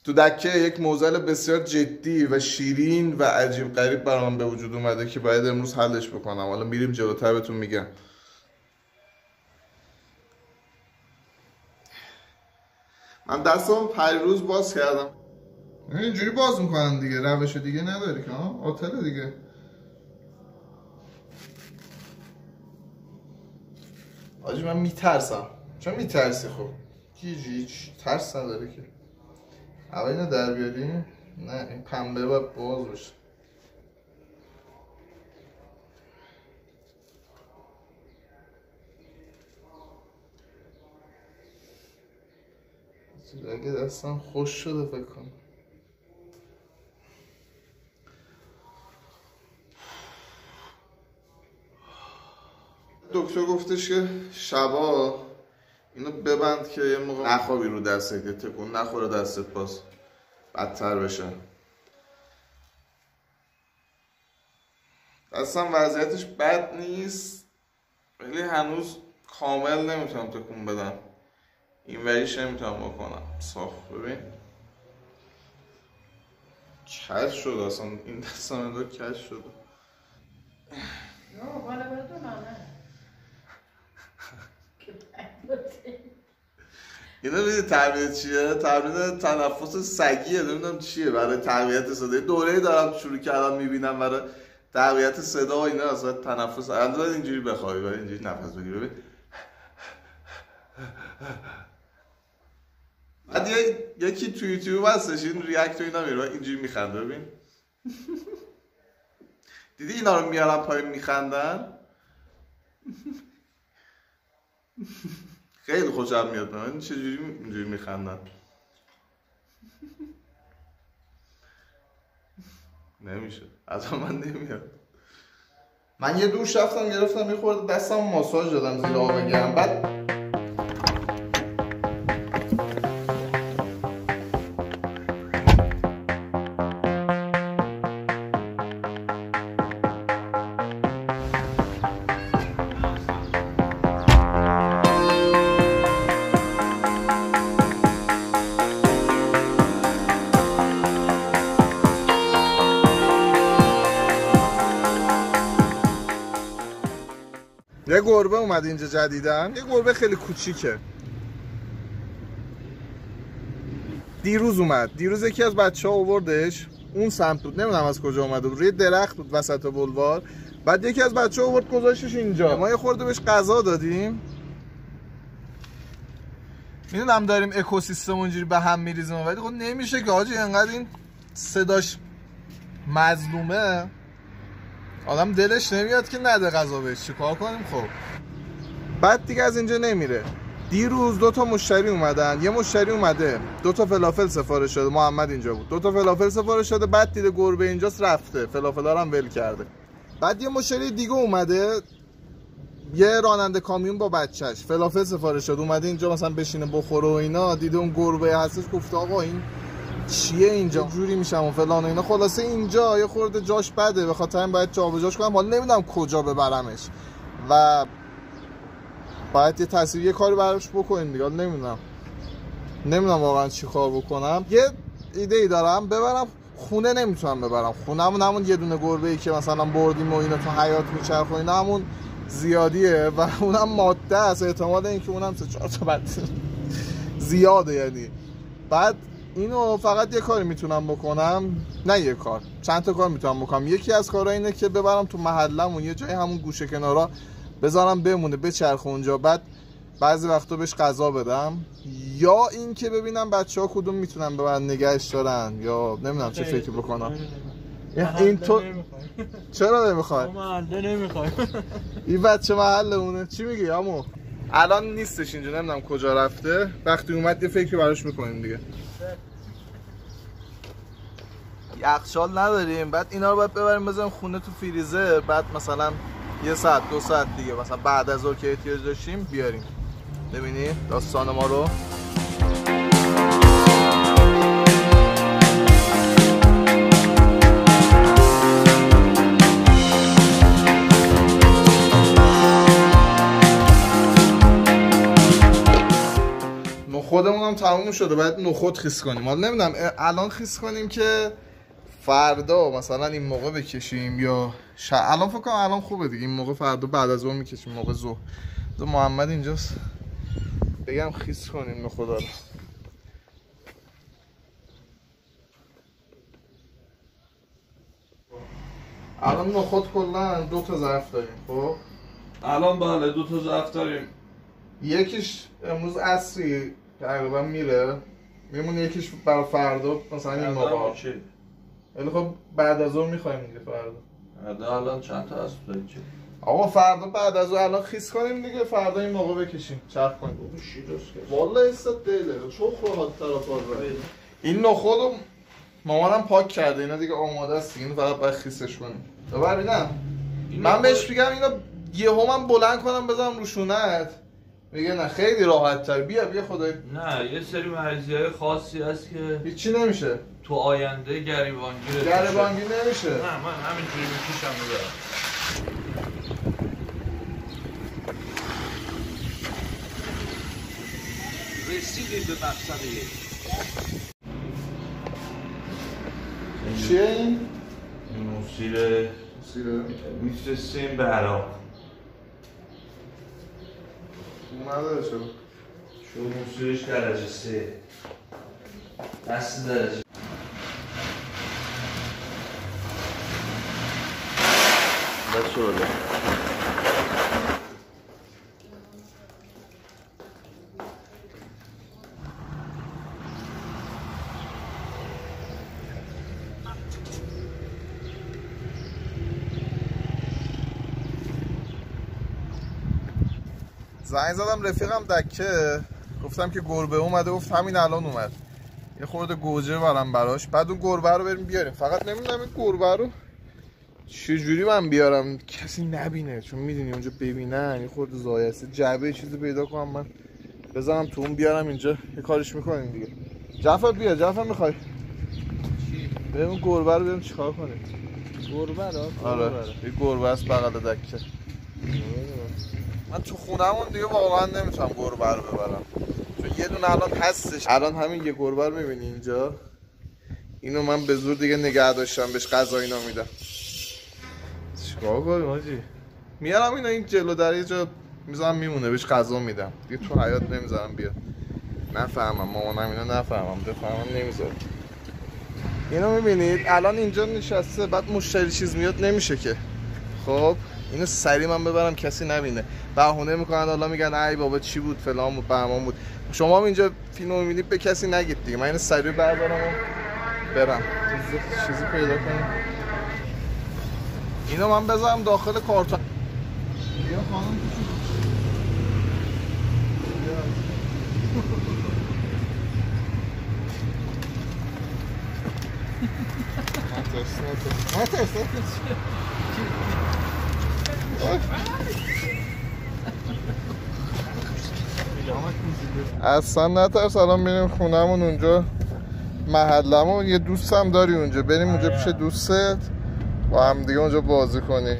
تو دکه یک معضل بسیار جدی و شیرین و عجیب غریب برام به وجود اومده که باید امروز حلش بکنم. حالا میریم جلوتر بهتون میگم. من دستم پریروز باز کردم. اینجوری باز میکنن دیگه، روش دیگه نداری که ها؟ آتله دیگه. آجی من میترسم. چون میترسی؟ خب هیچ ترس نداره که. اول اینو در بیاریم. نه این پنبه باید باز بشه. اگه دستم خوش شده فکر کنم. دکتر گفتش که شبا اینو ببند که یه موقع نخوابی رو دستت، که تکون نخوره دستت باز بدتر بشه. دستم وضعیتش بد نیست ولی هنوز کامل نمیتونم تکون بدم. این وریش نمیتونم بکنم. صاف ببین کج شد اصلا، این دستم اندار کج شده. اینو میدید تمرین چیه؟ تمرین تنفس سگیه، نمیدونم چیه برای تقویت صدا. دوره دارم شروع کردم میبینم برای تقویت صدا و اینا. اصلا تنفس الان اینجوری بخوابی برای اینجوری نفس بگیری. ببین بعد یکی تو یوتیوب هستش این ریاکت و اینا میره اینجوری میخنده. ببین دیدی اینا رو میارن پایین میخندن. خیلی خوشم میاد من چجوری اینجوری میخندن. نمیشه از من نمیاد. من یه دوش رفتم گرفتم یه خورده دستم ماساژ دادم زیر آب گرم. بعد یه گربه اومد اینجا جدیدن. یه گربه خیلی کوچیکه. دیروز اومد. دیروز یکی از بچه‌ها آوردش اون سمت بود، نمیدونم از کجا اومده بود، روی درخت بود وسط بولوار. بعد یکی از بچه‌ها آورد گذاشتش اینجا. ما یه خورده بهش غذا دادیم. میدونم داریم اکوسیستم اونجوری به هم میریزیم ولی خب نمیشه که حاجی انقدر این صداش مظلومه. آدم دلش نمیاد که نده غذا بهش، چیکار کنیم؟ خب بعد دیگه از اینجا نمیره. دیروز 2 تا مشتری اومدن. یه مشتری اومده 2 تا فلافل سفارش شده، محمد اینجا بود. 2 تا فلافل سفارش شده، بعد دیده گربه اینجاست رفته، فلافلا رو هم ول کرده. بعد یه مشتری دیگه اومده، یه راننده کامیون با بچهش، فلافل سفارش شده، اومده اینجا مثلا بشینه بخوره و اینا. دیده اون گربه هستش، گفت آقا این چیه اینجا جوری میشم و فلان و اینا. خلاصه اینجا یه خورده جاش بده، به خاطر این باید جابجاش کنم. حالا نمیدونم کجا ببرمش و باید یه تصویر یه کاری براش بکنیم دیگه. نمیدونم واقعا چی کار بکنم. یه ایده ای دارم، ببرم خونه. نمیتونم ببرم خونه‌مون، همون یه دونه گربه ای که مثلا بردیم و اینا تو حیاط میچرخه اینا همون زیادیه و اونم ماده است. احتمال اینکه اونم 3-4 تا بعد زیاده یعنی. بعد اینو فقط یه کاری میتونم بکنم، نه یه کار، چند تا کار میتونم بکنم. یکی از کارها اینه که ببرم تو محلمون یه جای همون گوشه کنارا بذارم بمونه بچرخه اونجا، بعد بعضی وقتا بهش غذا بدم، یا این که ببینم بچه‌ها کدوم میتونن ببرن نگهش دارن، یا نمیدونم چه فکر بکنم. این تو چرا نمیخوای؟ محله نمیخوای. این بچه محلمونه. چی میگی عمو؟ الان نیستش اینجا، نمیدونم کجا رفته. وقتی اومد یه فکری براش میکنیم دیگه. یخچال نداریم، بعد اینا رو باید ببریم بذاریم خونه تو فریزر، بعد مثلا 1 ساعت 2 ساعت دیگه مثلا بعد از اون که احتیاج داشتیم بیاریم. ببینی داستان ما رو. خودمون هم تموم شده، باید نخود خیس کنیم. حالا نمیدونم الان خیس کنیم که فردا مثلا این موقع بکشیم یا الان فکر کنم الان خوبه دیگه، این موقع فردا بعد از ظهر میکشیم، موقع ظهر. محمد اینجاست بگم خیس کنیم نخودا رو. الان نخود کلا 2 تا ظرف داریم. خب الان بله 2 تا ظرف داریم. یکیش امروز عصری تقریبا میره، میمونه یکیش برای فردا مثلا این موقع. ولی خب بعد از اون میخوایم دیگه فردا. الان چند تا هست دارید چه؟ آقا فردا بعد از اون الان خیس کنیم دیگه، فردا این موقع بکشیم چرخ کنیم. والله استاد دیله چون خواهد طرفات این نخودو مامانم پاک کرده، اینا دیگه آماده است، اینو فقط باید خیسش کنیم. ببینم من بهش میگم اینو یهو من بلند کنم بذارم رو شونت، میگه نه خیلی راحت تر. بیا خدای. نه یه سری مریضی‌های خاصی هست که هیچی نمیشه تو آینده گریبانگی نمیشه. نه من همینجوری میکشم میذارم. رسیدیم به مقصد چیه این؟ موسیله میفرستیم به عراق. نداره شو موسیلش درجه 3 دست درجه. دست شده زنگ زدم رفیقم دکه، گفتم که گربه اومده، گفت همین الان اومد. یه خورده گوجه برم براش، بعد اون گربه رو بریم بیاریم. فقط نمیدونم این گربه رو چجوری من بیارم کسی نبینه، چون میدونی اونجا ببینن یه خورده زایسته. جعبه چیزی پیدا کنم من بزنم تو اون بیارم اینجا، یه کارش میکنیم دیگه. جعفر بیا. جعفر میخوای بریم اون گربه رو بریم چیکار کنیم؟ گربه رو؟ آره یه گربه است بغل دکه. من تو خونمون دیگه واقعا نمیتونم گربه رو ببرم، چون یه دونه الان هستش. الان همین یه گربه رو میبینی اینجا، اینو من به زور دیگه نگه داشتم، بهش غذا اینا میدم. چیکار کنیم حاجی؟ میارم اینا این جلو در یه جا میذارم میمونه، بهش غذا میدم دیگه، تو حیاط نمیذارم بیاد. نفهمم مامانم اینا نفهمم بفهمم نمیذارم. اینو میبینید الان اینجا نشسته، بعد مشتری چیز میاد نمیشه که. خب اینو سری من ببرم کسی نبینه، بهونه میکنن حالا میگن ای بابا چی بود فلان بود بهمان بود. شما هم اینجا فیلم میبینید به کسی نگید دیگه. من اینو سری بردارم و برم چیزی پیدا کنم. اینو من بذارم داخل کارتون. بیا خانم اصلا نترس. الان بریم خونمون اونجا محلمون، یه دوستم داری اونجا، بریم اونجا پیش دوستت با هم دیگه اونجا بازی کنیم.